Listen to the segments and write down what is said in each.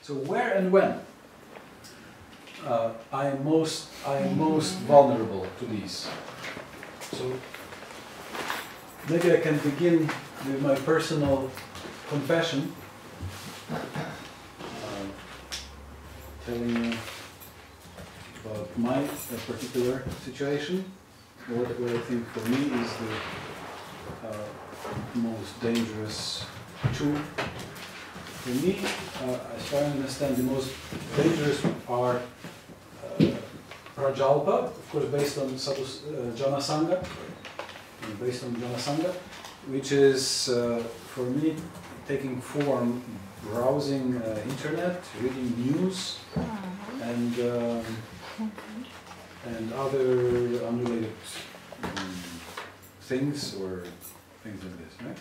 So where and when I am most vulnerable to these. So maybe I can begin with my personal confession, telling you about my particular situation. What I think for me is the most dangerous tool. For me, as far as I understand, the most dangerous are Prajalpa, of course based on Janasanga, which is, for me, taking form, browsing internet, reading news, and other unrelated things or things like this, right?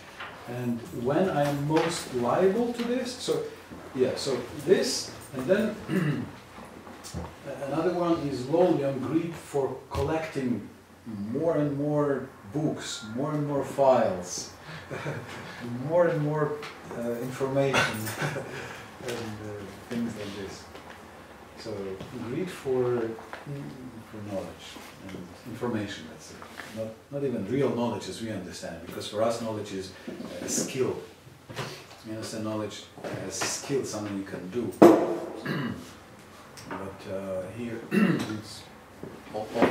And when I am most liable to this, so this, and then another one is lowly greed for collecting more and more books, more and more files, more and more information, and things like this. So greed for knowledge and information, let's say. Not even real knowledge as we understand, because for us knowledge is a skill. We understand knowledge as skill, something you can do. But here it's often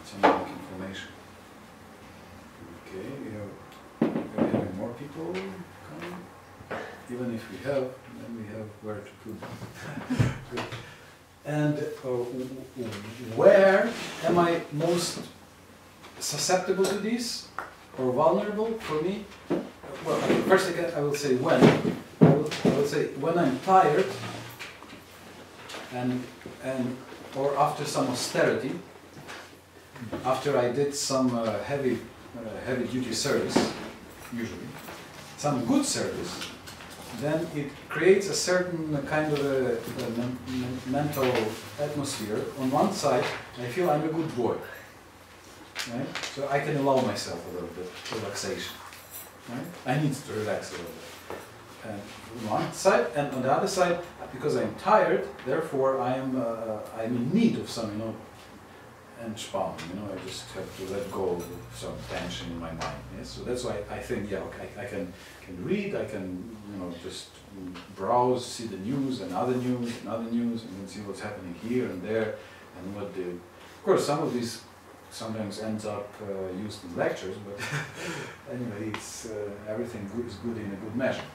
something like information. Okay, are we having more people coming? Even if we have, then we have where to put them. Good. And where am I most susceptible to this or vulnerable for me? Well, first I will say when. I will say when I'm tired and or after some austerity, after I did some heavy duty service, usually some good service, then it creates a certain kind of a mental atmosphere. On one side, I feel I'm a good boy, right? So I can allow myself a little bit of relaxation, right? I need to relax a little bit. And on one side, and on the other side, because I'm tired, therefore I'm in need of some, Entspannung, I just have to let go of some tension in my mind. Yes? So that's why I think, yeah, okay, I can read, I can, just browse, see the news and other news, and then see what's happening here and there, and what the. Of course, some of these sometimes ends up used in lectures, but anyway, it's everything good is good in a good measure.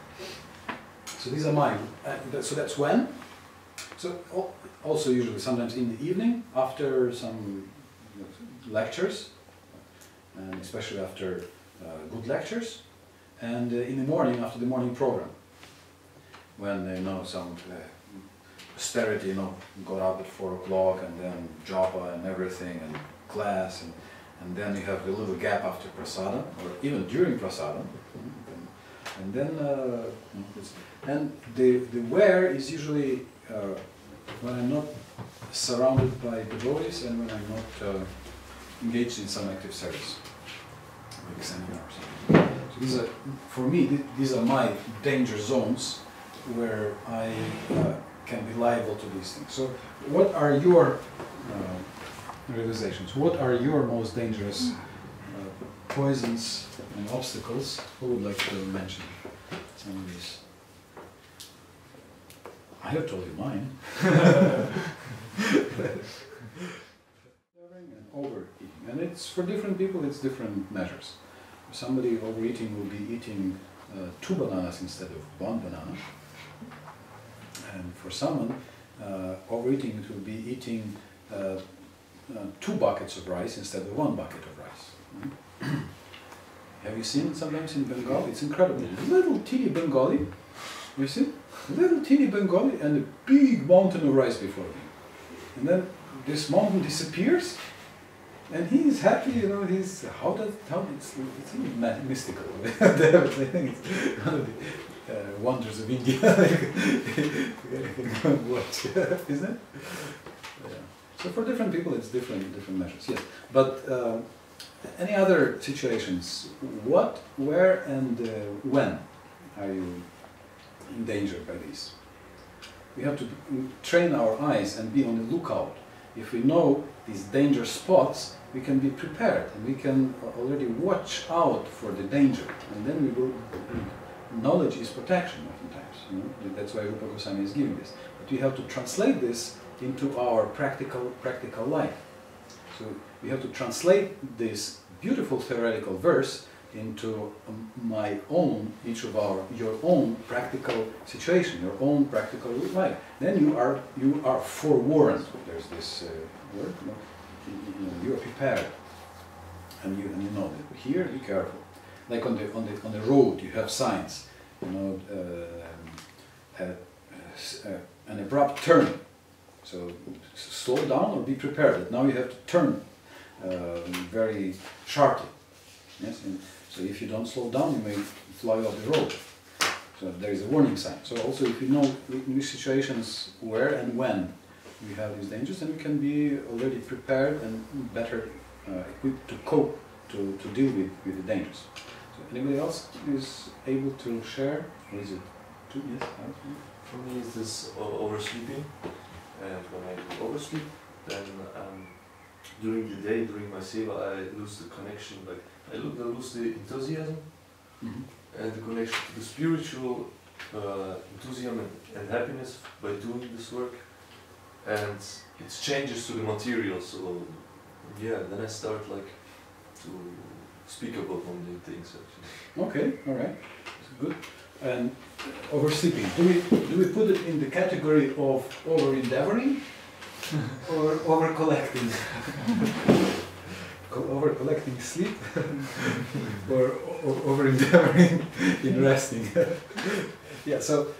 So these are mine. So that's when. So also usually sometimes in the evening after some lectures, and especially after good lectures, and in the morning after the morning program, when some austerity, got up at 4 o'clock, and then japa and everything, and class, and then you have the little gap after prasadam, or even during prasadam, and then and the where is usually when I'm not surrounded by devotees and when I'm not engaged in some active service, like seminars. So these are, for me, these are my danger zones where I can be liable to these things. So what are your realizations? What are your most dangerous poisons and obstacles? Who would like to mention some of these? I have told you mine. And overeating. And it's for different people, it's different measures. Somebody overeating will be eating 2 bananas instead of 1 banana. And for someone, overeating, it will be eating 2 buckets of rice instead of 1 bucket of rice. Have you seen sometimes in Bengal? It's incredible. Little teeny Bengali, you see? Little teeny Bengali and a big mountain of rice before him. And then this mountain disappears, and he is happy, he's, it's really mystical. I think it's one of the wonders of India. Watch, isn't it? Yeah. So for different people it's different measures, yes. But any other situations, what, where and when are you endangered by this. We have to train our eyes and be on the lookout. If we know these danger spots, we can be prepared and we can already watch out for the danger. And then we will. Knowledge is protection, oftentimes. You know? That's why Rupa Goswami is giving this. But we have to translate this into our practical life. So we have to translate this beautiful theoretical verse into your own practical situation, your own practical life. Then you are forewarned. There's this word. You are prepared, and you know that here. Be careful. Like on the road, you have signs. You know, an abrupt turn. So slow down or be prepared. Now you have to turn very sharply. Yes. And so if you don't slow down, you may fly off the road. So there is a warning sign. So also, if you know in which situations, where and when we have these dangers, then we can be already prepared and better equipped to cope to deal with the dangers. So anybody else is able to share? Or is it two? Yes. For me, it's this oversleeping, and when I do oversleep, then during the day, during my seva, I lose the connection. Like I lose the enthusiasm and the connection to the spiritual enthusiasm and happiness by doing this work, and it changes to the material. So yeah, then I start like to speak about mundane things actually. Okay, all right, good. And oversleeping, do we put it in the category of over-endeavoring or over-collecting? Over-collecting sleep or over-endeavoring in resting? Yeah, so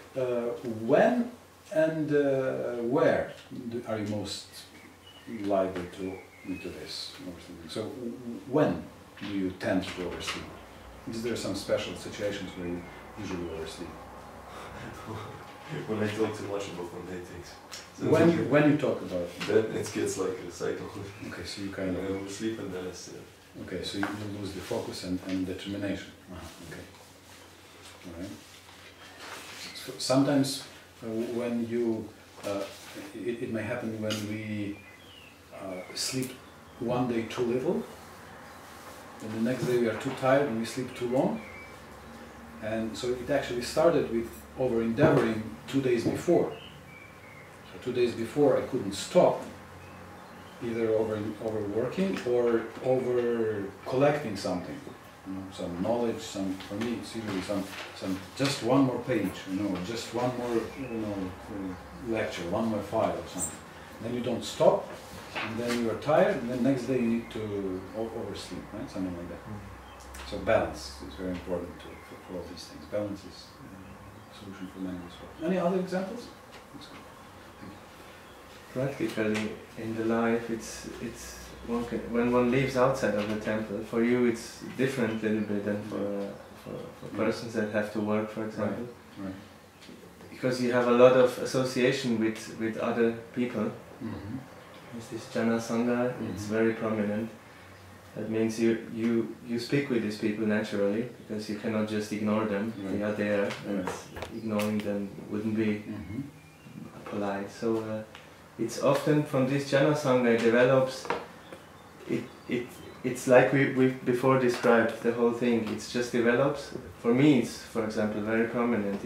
when and where are you most liable to this oversleeping? So when do you tend to oversleep? Is there some special situations where you usually oversleep? When I talk too much about mundane things. So when you talk about it? Then it gets like a cycle. Okay, so you kind of oversleep and then I still. Okay, so you lose the focus and determination. Okay. All right. So sometimes when you, it may happen when we sleep one day too little, and the next day we are too tired and we sleep too long. And so it actually started with over-endeavoring 2 days before. So 2 days before I couldn't stop, either overworking or over-collecting something. You know, some knowledge, for me it's usually some just one more page, just one more lecture, one more file or something. Then you don't stop, and then you are tired, and then next day you need to oversleep, right? Something like that. So balance is very important for all these things. Balance is a solution for many as well. Any other examples? Practically, in the life, it's when one lives outside of the temple. For you, it's different a little bit than for persons that have to work, for example. Right. Because you have a lot of association with other people. There's this Jana Sangha, it's very prominent. That means you speak with these people naturally, because you cannot just ignore them. They are there, and ignoring them wouldn't be polite. So it's often from this Jana Sangha it develops. It's like we before described the whole thing. It just develops. For me, it's, for example, very prominent.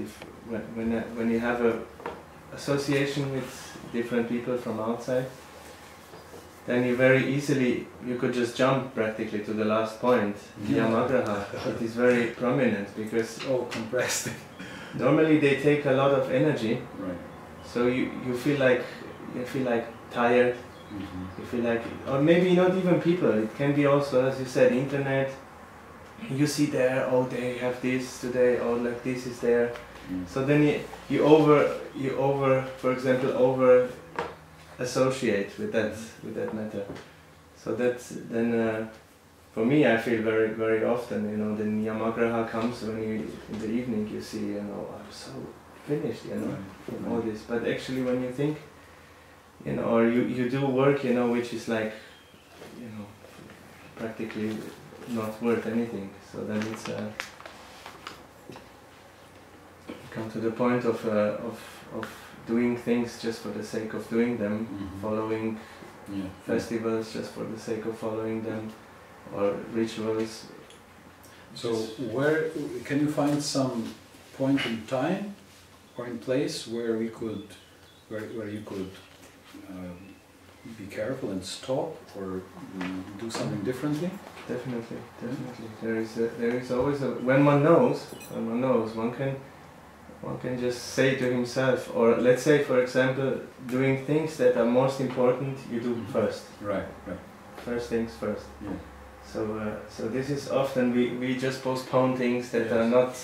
When you have a association with different people from outside, then you very easily, you could just jump practically to the last point, Yamagraha. It is very prominent because compressed. Normally they take a lot of energy, right. So you feel like tired. You feel like, or maybe not even people. It can be also, as you said, internet. You see there, they have this today, like this is there. So then you over, for example, over associate with that matter. So that's then for me, I feel very, very often, then Yamagraha comes when in the evening you see, I'm so finished, all this. But actually when you think, or you do work, which is like, practically not worth anything. So then it's come to the point of doing things just for the sake of doing them, following festivals just for the sake of following them, or rituals. So where can you find some point in time or in place where we could, where you could be careful and stop or do something differently? Definitely. There is always when one knows, one can just say to himself, or let's say, for example, doing things that are most important, you do first. Right. First things first. Yeah. So this is often we just postpone things that are not.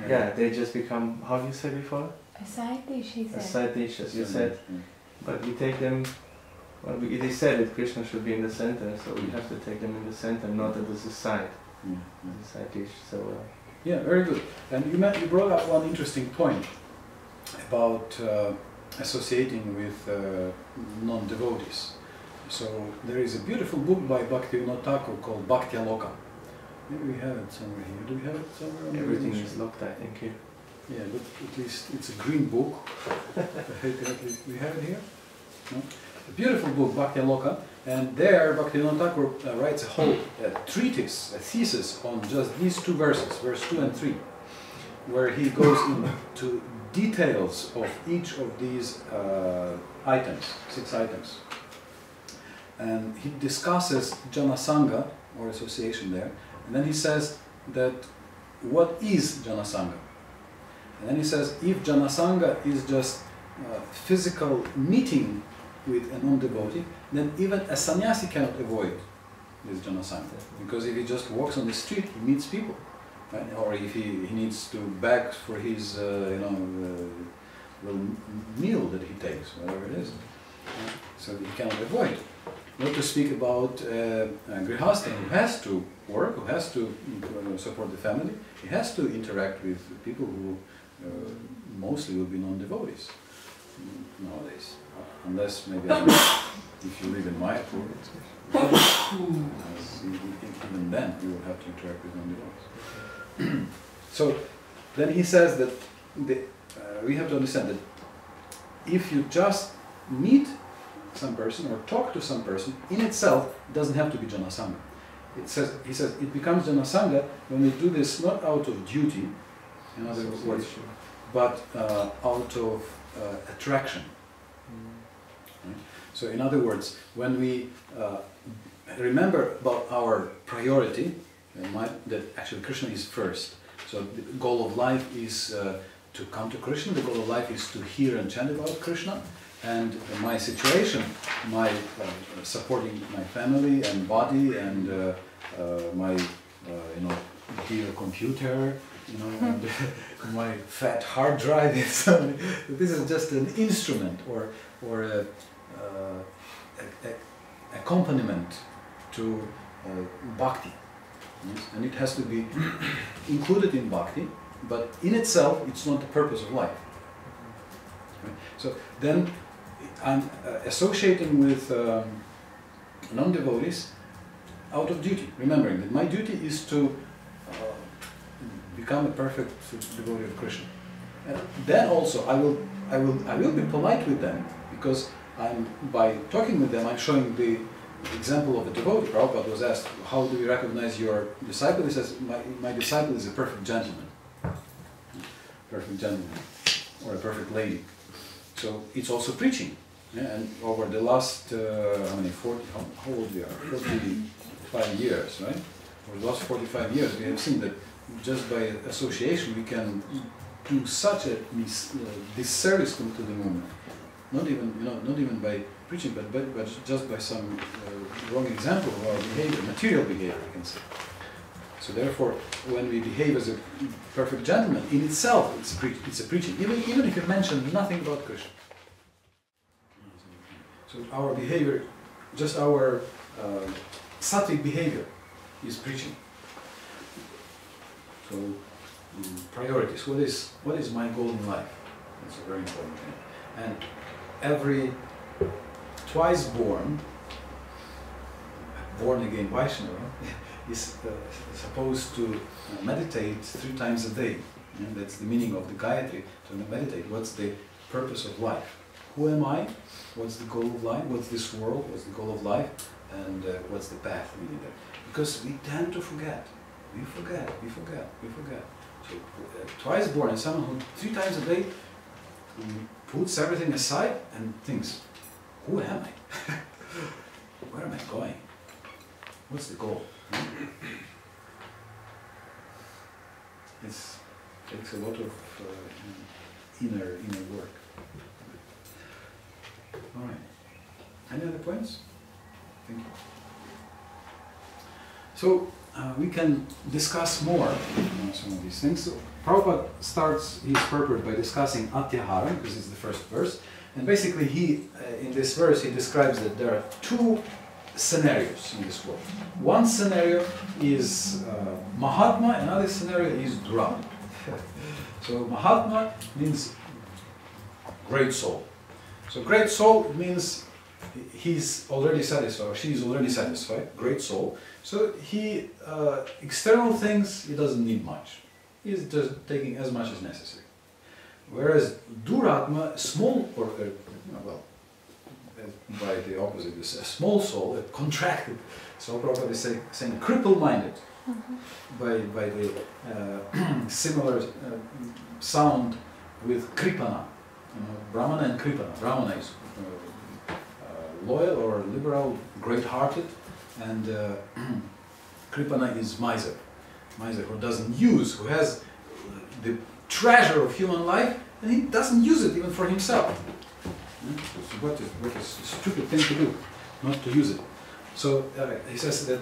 Yeah, they just become, how you said before? A side dish, he said. A side dish, as you said. But we take them. Well, it is said that Krishna should be in the center, so we have to take them in the center, not as a side. As a side dish. So. Yeah, very good. And you brought up one interesting point about associating with non-devotees. So there is a beautiful book by Bhaktivinoda Thakur called Bhakti Aloka. Maybe we have it somewhere here. Do we have it somewhere? Everything is locked, I think, here. Yeah, but at least it's a green book. We have it here? No? A beautiful book, Bhakti Aloka, and there Bhaktivinoda Thakur writes a whole treatise, a thesis on just these two verses, verse 2 and 3, where he goes into details of each of these items, 6 items. And he discusses Janasanga, or association there, and then he says that what is Janasanga? And then he says if Janasanga is just physical meeting with a non-devotee, then even a sannyasi cannot avoid this Janasanga. Because if he just walks on the street, he meets people. Right? Or if he needs to beg for his little meal that he takes, whatever it is. So he cannot avoid. Not to speak about Grihastha, who has to work, who has to support the family. He has to interact with people who mostly will be non-devotees nowadays. Unless maybe if you live in Mayapur, even then you will have to interact with non-devotees. So then he says that we have to understand that if you just meet some person or talk to some person, in itself doesn't have to be Janasanga. He says it becomes Janasanga when we do this not out of duty, in other words, but out of attraction. Right? So in other words, when we remember about our priority, that actually Krishna is first. So the goal of life is to come to Krishna, the goal of life is to hear and chant about Krishna, and my situation, my supporting my family and body and my dear computer, and my fat hard drive. This is just an instrument or a accompaniment to bhakti, yes? And it has to be included in bhakti, but in itself it's not the purpose of life. Right? So then I'm associating with non-devotees out of duty, remembering that my duty is to become a perfect devotee of Krishna. And then also I will be polite with them, because by talking with them I'm showing the example of a devotee. Prabhupada was asked, how do you recognize your disciple? He says, my disciple is a perfect gentleman. Perfect gentleman, or a perfect lady. So it's also preaching. Yeah? And over the last, how old we are? 45 years, right? Over the last 45 years we have seen that just by association we can do such a disservice to the movement. Not even by preaching, but just by some wrong example of our behavior, material behavior, I can say. So therefore, when we behave as a perfect gentleman, in itself it's a preaching, even if you mention nothing about Krishna. So our behavior, just our sattvic behavior, is preaching. So priorities. What is my goal in life? That's a very important thing. And every twice born again Vaishnava is supposed to meditate 3 times a day. And that's the meaning of the Gayatri, to meditate. What's the purpose of life? Who am I? What's the goal of life? What's this world? What's the goal of life? And what's the path leading there? Because we tend to forget. We forget. So twice born is someone who 3 times a day puts everything aside and thinks, who am I? Where am I going? What's the goal? It takes a lot of inner work. All right. Any other points? Thank you. So we can discuss more on some of these things. So Prabhupada starts his purport by discussing Atyahara, because it's the first verse. And basically he, in this verse, he describes that there are 2 scenarios in this world. One scenario is Mahatma, another scenario is Duratma. So Mahatma means great soul. So great soul means he's already satisfied, or she's already satisfied, great soul. So he, external things, he doesn't need much. He's just taking as much as necessary. Whereas Duratma, small, or well, by the opposite, a small soul, a contracted. So Prabhupada is saying cripple-minded, by the similar sound with Kripana. Brahmana and Kripana. Brahmana is loyal or liberal, great-hearted, and Kripana is miser. Miser who doesn't use, who has the treasure of human life, and he doesn't use it even for himself. So what is a stupid thing to do, not to use it. So he says that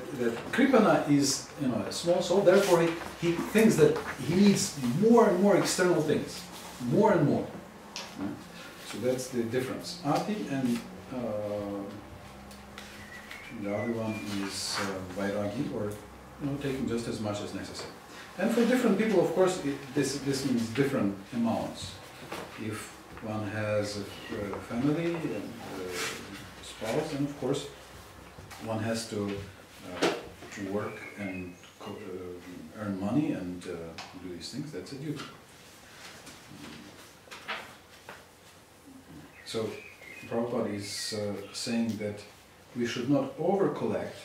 Kripana is a small soul, therefore he thinks that he needs more and more external things, more and more. So that's the difference. Ati and the other one is Vairagi, or taking just as much as necessary. And for different people, of course, this means different amounts. If one has a family and a spouse, and of course one has to work and earn money and do these things. That's a duty. So Prabhupada is saying that we should not over-collect.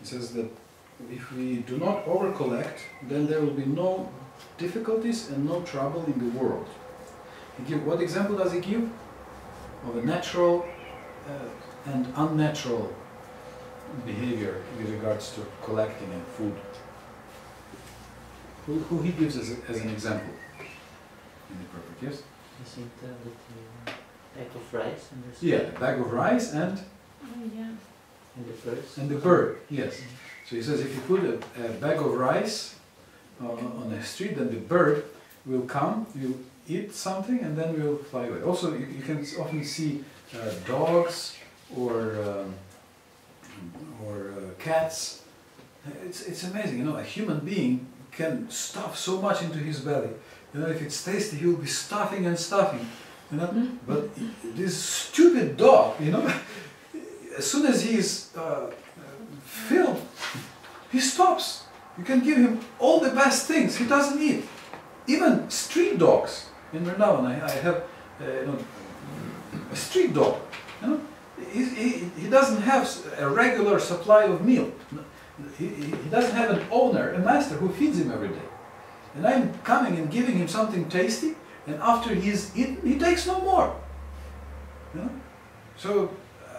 He says that if we do not over-collect, then there will be no difficulties and no trouble in the world. What example does he give? Of a natural and unnatural behavior with regards to collecting and food. Who he gives as an example in the purport, yes? I think the bag of rice and the yeah, the bag of rice and and the birds. And the bird, yes. So he says if you put a bag of rice on the street, then the bird will come, will eat something, and then will fly away. Also, you can often see dogs or cats. It's amazing, a human being can stuff so much into his belly. If it's tasty, he will be stuffing and stuffing. But this stupid dog, as soon as he is filled, he stops. You can give him all the best things, he doesn't eat. Even street dogs. In Vrindavan, I have a street dog. He doesn't have a regular supply of meal. He doesn't have an owner, a master who feeds him every day. And I'm coming and giving him something tasty, and after he's eaten, he takes no more. So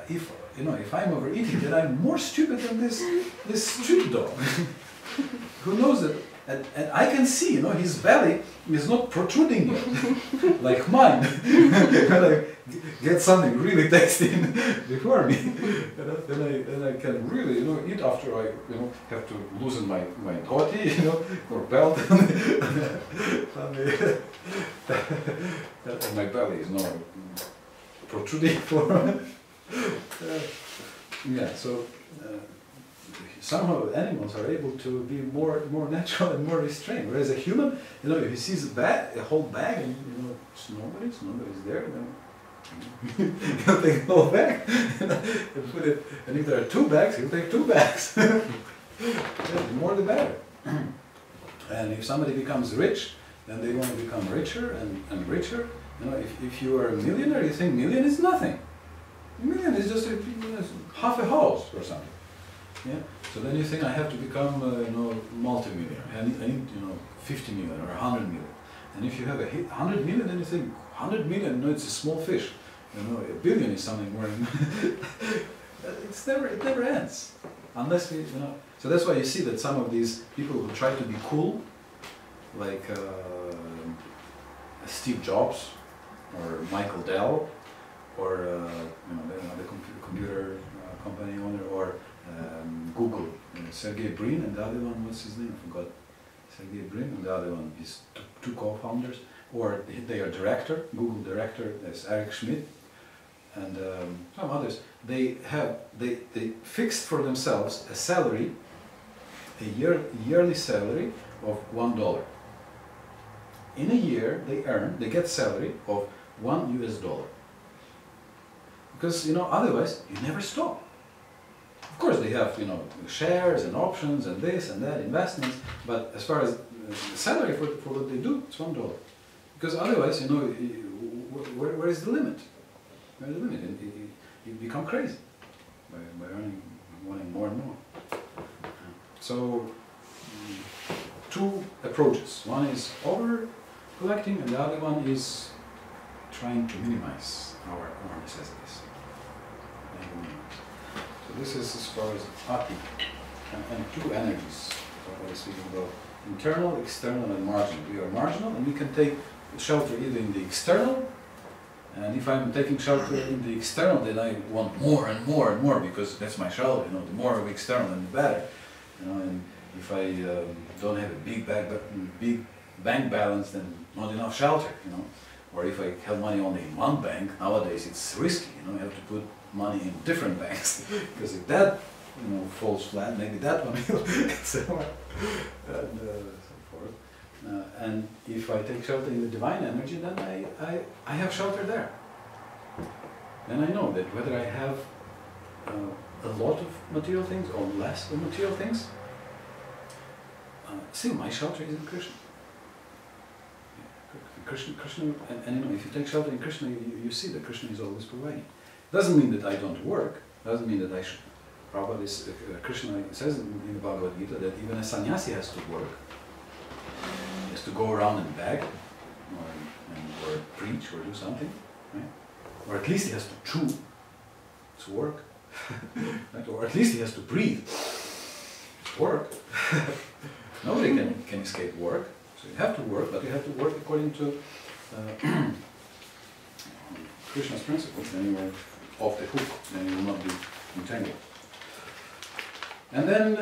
if I'm overeating, then I'm more stupid than this street dog. Who knows that? And I can see, his belly is not protruding yet, like mine. When I get something really tasty before me, then I can really, eat after I, have to loosen my dhoti, or belt, and my belly is not protruding for. Yeah, so. Somehow animals are able to be more natural and more restrained, whereas a human, if he sees a whole bag and nobody's there, then he'll take the whole bag and put it. And if there are 2 bags, he'll take 2 bags. The more the better. And if somebody becomes rich, Then they want to become richer and richer. You know, if you are a millionaire, you think million is nothing. A million is just half a house or something. Yeah. So then you think I have to become, multi-millionaire. I need, 50 million or 100 million. And if you have 100 million, then you think 100 million, it's a small fish. You know, a billion is something more. It never ends, unless we, So that's why you see that some of these people who try to be cool, like Steve Jobs or Michael Dell, or the computer company owner, or Google, Sergey Brin, and the other one, what's his name? I forgot. Sergey Brin, and the other one is two co-founders, or they are director, Google director, that's Eric Schmidt, and some others. They fixed for themselves a salary, a yearly salary of $1. In a year, they get salary of $1 US. Because otherwise you never stop. Of course, they have shares and options and this and that, investments. But as far as the salary for what they do, it's $1. Because otherwise, where is the limit? Where is the limit? You become crazy by wanting more and more. So, two approaches. One is over collecting, and the other one is trying to minimize our necessities. So this is as far as Ati, and two energies that I was speaking about: internal, external, and marginal. We are marginal, and we can take shelter either in the external. And if I'm taking shelter in the external, then I want more and more and more, because that's my shelter. The more of external, then the better. And if I don't have a big bank balance, then not enough shelter. Or if I have money only in one bank, nowadays it's risky. You have to put money in different banks, because if that falls flat, maybe that one will, so forth. And if I take shelter in the divine energy, then I have shelter there. Then I know that whether I have a lot of material things or less of material things, still my shelter is in Krishna. Krishna, and if you take shelter in Krishna, you see that Krishna is always providing. Doesn't mean that I don't work. Doesn't mean that I should. Prabhupada Krishna says in the Bhagavad Gita that even a sannyasi has to work. He has to go around and beg, or preach, or do something, right? Or at least he has to chew. It's work. Right? Or at least he has to breathe. It's work. Nobody can escape work. So you have to work, but you have to work according to Krishna's principles. Then you are off the hook. Then you will not be entangled. And then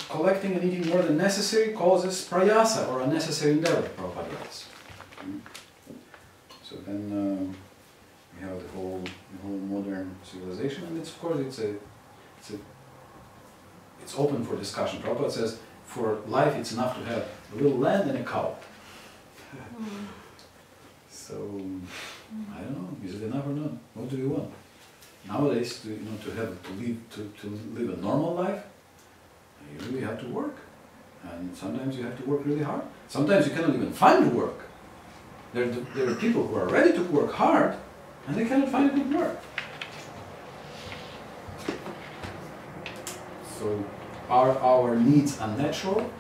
collecting and eating more than necessary causes prayasa, or unnecessary endeavor, Prabhupada writes. So then we have the whole modern civilization, and of course it's open for discussion. Prabhupada says for life it's enough to have a little land and a cow. So I don't know, is it enough or not? What do we want? Nowadays, to live a normal life, you really have to work, and sometimes you have to work really hard. Sometimes you cannot even find work. There are people who are ready to work hard, and they cannot find a good work. So our needs are natural,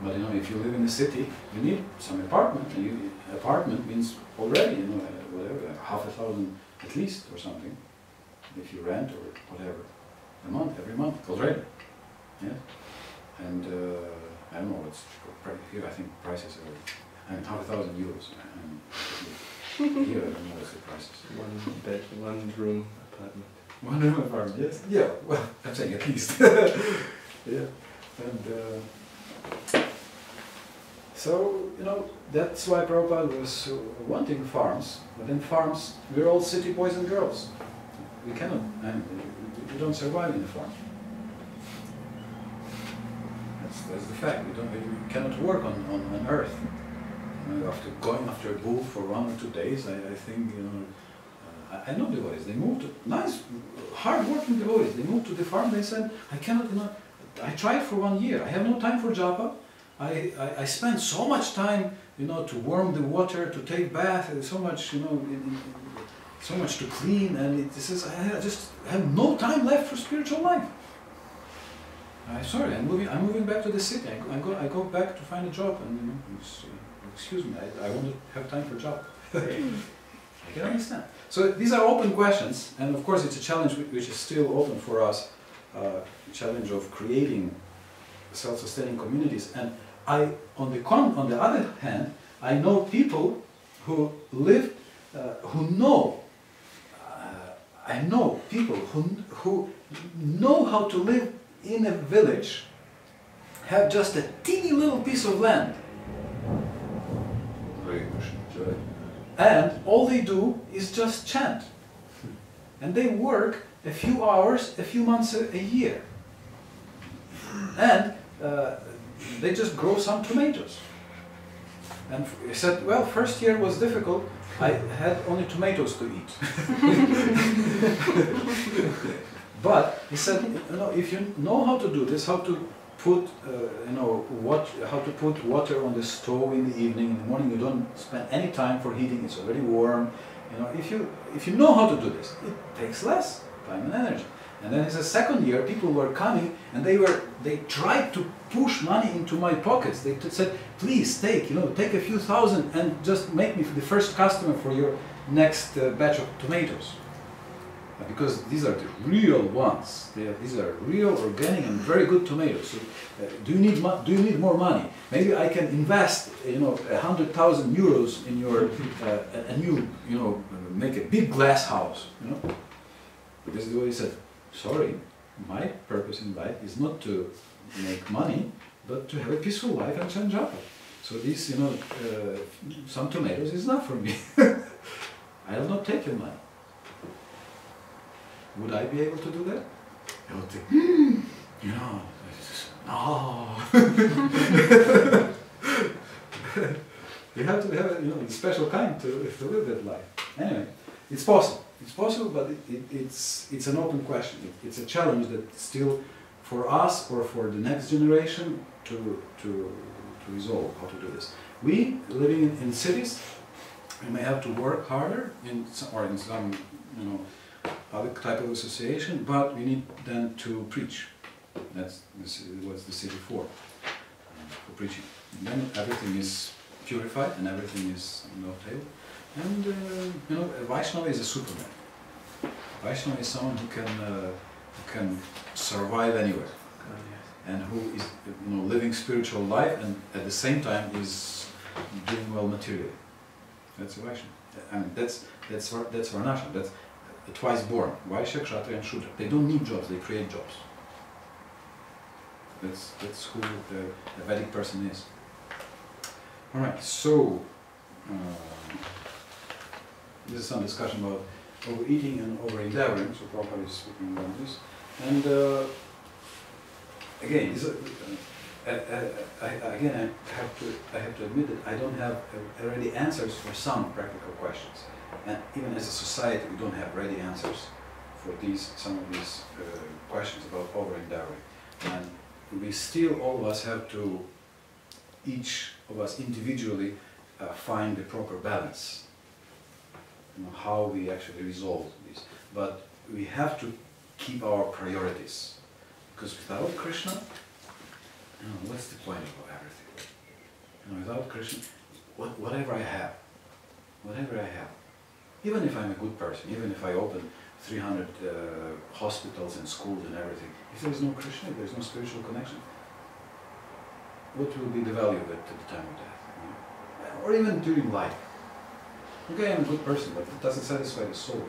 but if you live in the city, you need some apartment. And apartment means already, whatever, $500 at least or something. If you rent or whatever, every month already. Yeah, and I don't know what's here. I think prices are, €500. Here I don't know what's the prices. One bed, one room apartment. One room apartment. Yes. Yeah. Well, I'm saying at least. Yeah, and so that's why Prabhupada was wanting farms. But in farms, we're all city boys and girls. We cannot. We don't survive in the farm. That's the fact. We cannot work on earth. After going after a bull for 1 or 2 days, I think I know devotees. They moved to nice, hard-working devotees. They moved to the farm. They said, I cannot. I tried for 1 year. I have no time for japa. I spend so much time to warm the water, to take bath, and so much, so much to clean, and it says, I just have no time left for spiritual life. I'm sorry, I'm moving back to the city. I go back to find a job, and excuse me, I won't have time for a job. I can understand. So these are open questions, and of course it's a challenge which is still open for us, the challenge of creating self-sustaining communities. And on the other hand, I know people who live, I know people who know how to live in a village, have just a teeny little piece of land, and all they do is just chant. And they work a few hours, a few months a year. And they just grow some tomatoes. And he said, well, first year was difficult. I had only tomatoes to eat. But he said, if you know how to do this, how to put, how to put water on the stove in the evening, in the morning you don't spend any time for heating, it's already warm. If you know how to do this, it takes less time and energy. And then in the second year, people were coming and they tried to push money into my pockets. They said, please take a few thousand and just make me the first customer for your next batch of tomatoes. Because these are the real ones. These are real, organic, and very good tomatoes. So, do you need more money? Maybe I can invest, 100,000 euros in your, and you, make a big glass house. But this is what he said. Sorry, my purpose in life is not to make money, but to have a peaceful life and change up. So these, some tomatoes is not for me. I will not take your money. Would I be able to do that? I would think, no. You have to have a special kind to live that life. Anyway, it's possible. It's possible, but it's an open question. It's a challenge that still, for us or for the next generation, to resolve how to do this. We living in cities, we may have to work harder in some other type of association, but we need then to preach. That's what's the city for preaching. And then everything is purified and everything is on the table. And a Vaishnava is a Superman. Vaishnava is someone who can survive anywhere, and who is living spiritual life and at the same time is doing well materially. That's a Vaishnava. I mean that's Varnashram. That's twice born. Vaishya, Kshatriya, and Shudra. They don't need jobs. They create jobs. That's who the Vedic person is. All right. So. This is some discussion about overeating and over-endeavoring, so Prabhupada is speaking about this. And again, I have to admit that I don't have ready answers for some practical questions. And even as a society, we don't have ready answers for some of these questions about over-endeavoring. And we still, all of us, have to, each of us individually, find the proper balance. How we actually resolve this. But we have to keep our priorities. Because without Krishna, what's the point of everything? Without Krishna, whatever I have, even if I'm a good person, even if I open 300 hospitals and schools and everything, if there's no Krishna, if there's no spiritual connection, what will be the value of it at the time of death? Or even during life. Okay, I'm a good person, but it doesn't satisfy the soul.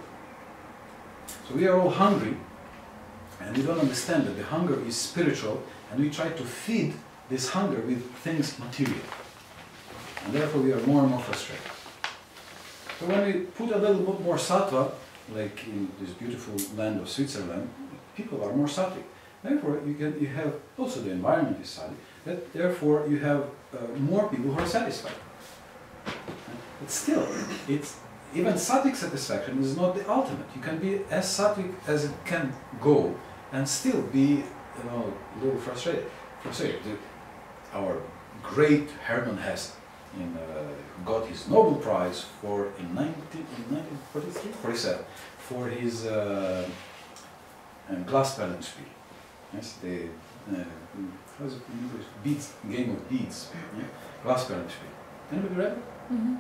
So we are all hungry, and we don't understand that the hunger is spiritual, and we try to feed this hunger with things material. And therefore we are more and more frustrated. So when we put a little bit more sattva, like in this beautiful land of Switzerland, people are more sattvic. Therefore you have, also the environment is sattvic, therefore you have more people who are satisfied. But still, even sattvic satisfaction is not the ultimate. You can be as sattvic as it can go and still be a little frustrated. Our great Hermann Hesse, got his Nobel Prize in 1943, 47 for his Glasperlenspiel. Yes, the how's it in English? Beads, game of beads. Yeah? Glasperlenspiel. Anybody read it? Mm-hmm.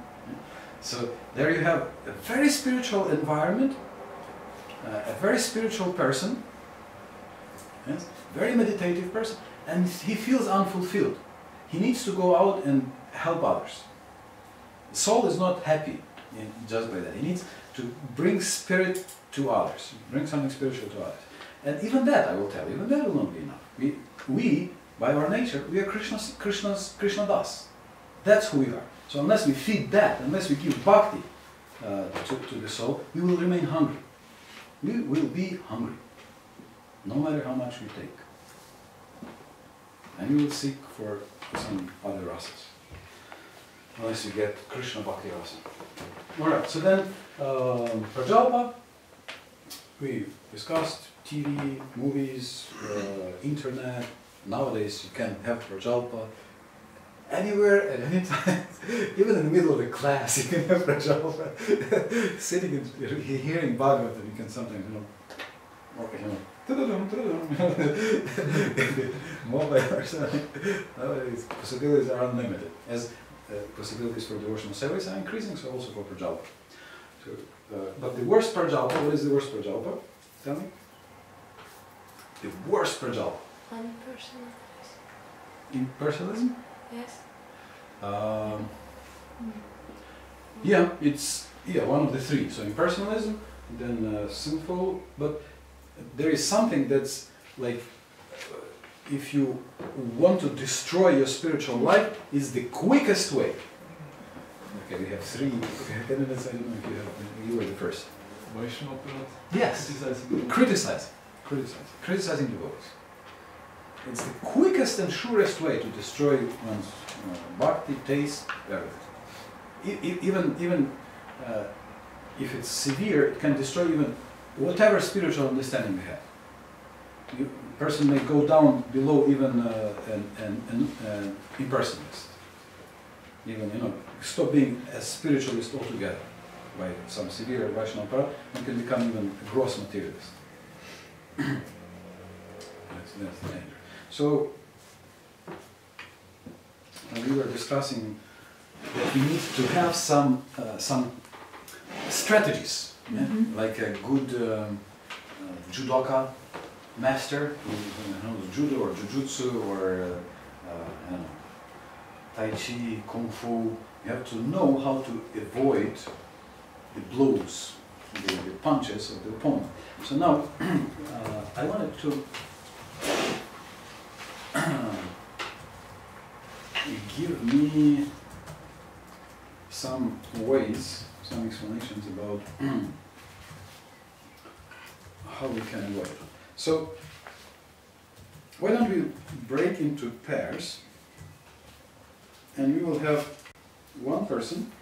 So there you have a very spiritual environment, a very spiritual person, yes, very meditative person, and he feels unfulfilled. He needs to go out and help others. Soul is not happy just by that. He needs to bring spirit to others, bring something spiritual to others. And even that, I will tell you, even that will not be enough. We by our nature, we are Krishna Das. That's who we are. So unless we feed that, unless we give bhakti to the soul, we will remain hungry. We will be hungry, no matter how much we take. And we will seek for some other rasas, unless you get Krishna Bhakti Rasa. Alright, so then Prajalpa, we discussed TV, movies, internet. Nowadays you can have Prajalpa anywhere at any time, even in the middle of a class you can have Prajalpa. Sitting and hearing Bhagavatam, you can sometimes, mobile or something. Nowadays possibilities are unlimited, as possibilities for devotional service are increasing, so also for Prajalpa. So, but the worst Prajalpa, what is the worst Prajalpa? Tell me. The worst Prajalpa. Impersonalism? Yes. Yeah, it's one of the three. So impersonalism, then sinful, but there is something that's like, if you want to destroy your spiritual life, is the quickest way. Okay, we have 3 candidates. I don't know if you were the first. Yes. Criticizing devotees. It's the quickest and surest way to destroy one's bhakti, taste, everything. Even if it's severe, it can destroy even whatever spiritual understanding we have. A person may go down below even an impersonalist. Even, stop being a spiritualist altogether by some severe Vaishnava path and can become even a gross materialist. That's the danger. So, we were discussing that we need to have some strategies, like a good judoka master who knows judo or jujutsu or I don't know, tai chi, kung fu. You have to know how to avoid the blows, the punches of the opponent. So now I wanted to give me some ways, some explanations about how we can avoid it. So, why don't we break into pairs, and we will have one person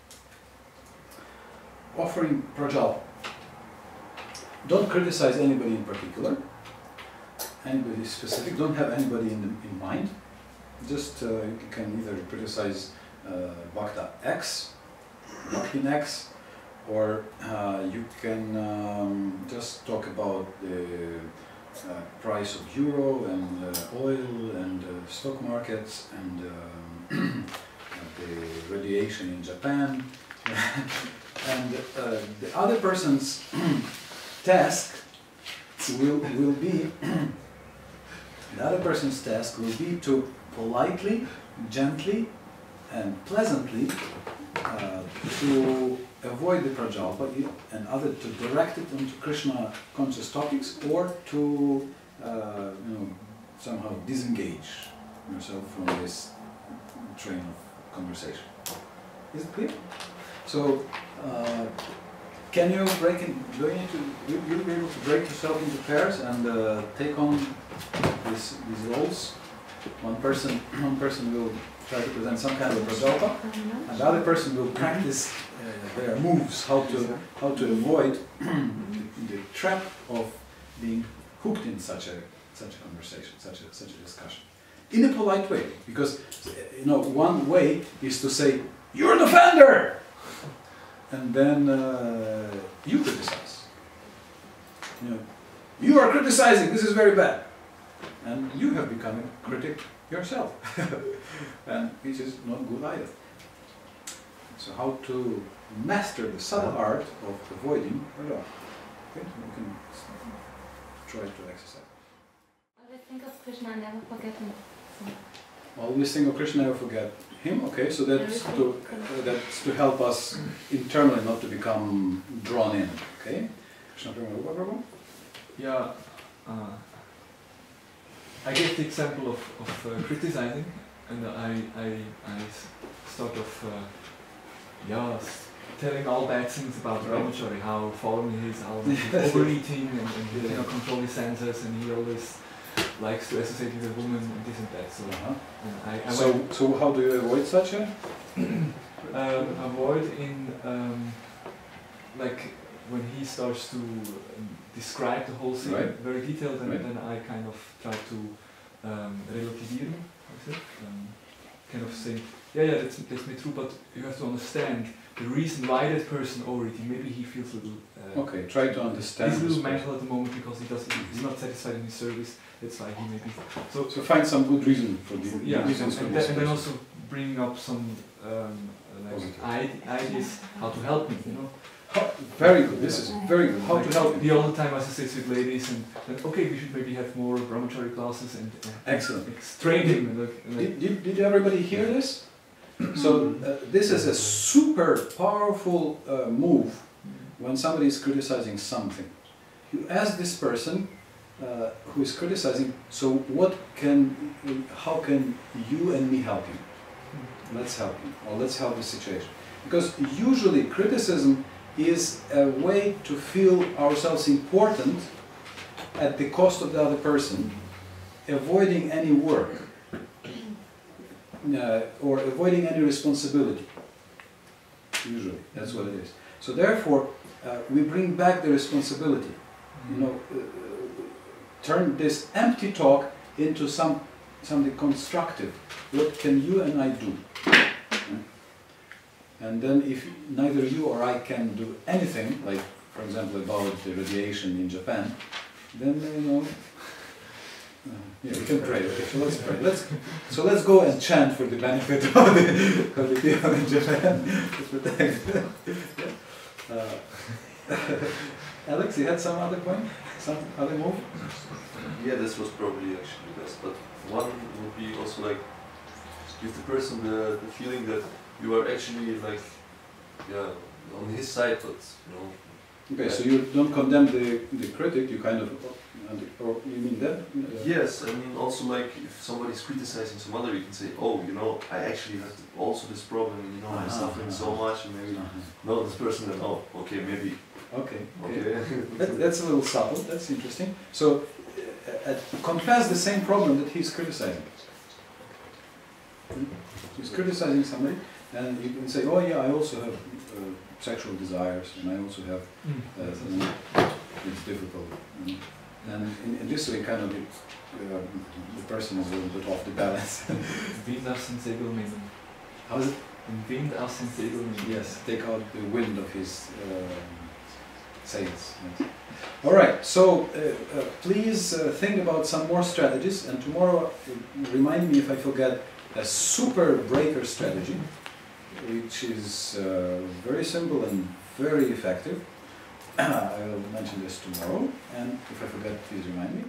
offering prajalpa. Don't criticize anybody in particular, anybody specific, don't have anybody in mind. Just you can either criticize Bhakta X, Bhaktin X, or you can just talk about the price of euro and oil and stock markets and the radiation in Japan. And the other person's task will be to politely, gently, and pleasantly to avoid the prajalpa and other to direct it into Krishna conscious topics, or to somehow disengage yourself from this train of conversation. Is it clear? So, can you break it? You'll be able to break yourself into pairs and take on these roles. One person will try to present some kind of prajalpa, and the other person will practice their moves, how to avoid the trap of being hooked in such a conversation, such a discussion, in a polite way. Because one way is to say, you're an offender! And then you criticize. You know, you are criticizing, this is very bad. And you have become a critic yourself. And which is not good either. So how to master the subtle art of avoiding radar. Okay, we can try to exercise. Always think of Krishna and never forget him. Always think of Krishna, never forget him. Okay, so that's to help us internally not to become drawn in. Okay, Krishna Prabhu. Yeah, I gave the example of criticizing, and I sort of telling all bad things about Brahmachari, how following he is, how overeating and he cannot control his senses, and he always likes to associate with a woman and this and that. So, so how do you avoid such a? Avoid in like when he starts to describe the whole thing very detailed, and then I kind of try to relativieren, kind of saying, yeah, that's me true, but you have to understand the reason why that person overeating. Maybe he feels a little. Okay, try to understand. He's a little mental at the moment because he's not satisfied in his service. That's why he maybe. So find some good reason for the reasons for this. And then also bringing up some ideas how to help me. You know. Very good. This is very good. How to help me? He all the time associates with ladies, and okay, we should maybe have more brahmachari classes and excellent. Train him. Did everybody hear this? So this is a super powerful move when somebody is criticizing something. You ask this person who is criticizing, so how can you and me help him? Let's help him, or let's help the situation. Because usually criticism is a way to feel ourselves important at the cost of the other person, avoiding any work. Or avoiding any responsibility. Usually, that's what it is. So therefore, we bring back the responsibility. You know, turn this empty talk into something constructive. What can you and I do? And then, if neither you or I can do anything, like for example about the radiation in Japan, then you know. Yeah, we can pray. Okay, so let's pray. Let's go and chant for the benefit of the people in Japan. Alex, you had some other point? Some other move? Yeah, this was probably actually the best. But one would be also like give the person the feeling that you are actually like on his side, but you know. Okay, so you don't condemn the critic, you kind of, or you mean that? Yes, I mean also like if somebody's criticizing some other, you can say, oh, you know, I actually have also this problem, and you know, I'm suffering so much, and maybe no, this person, then oh, okay, maybe. Okay. That's a little subtle, that's interesting. So, confess the same problem that he's criticizing. He's criticizing somebody, and you can say, oh yeah, I also have sexual desires, and I also have, it's difficult. You know? And in this way, kind of, the person is a little bit off the balance. Wind aus dem Segel nehmen. How is it? Wind aus dem Segel nehmen. Yes, take out the wind of his sails. Yes. All right, so please think about some more strategies, and tomorrow remind me if I forget a super breaker strategy, which is very simple and very effective. I will mention this tomorrow, and if I forget, please remind me.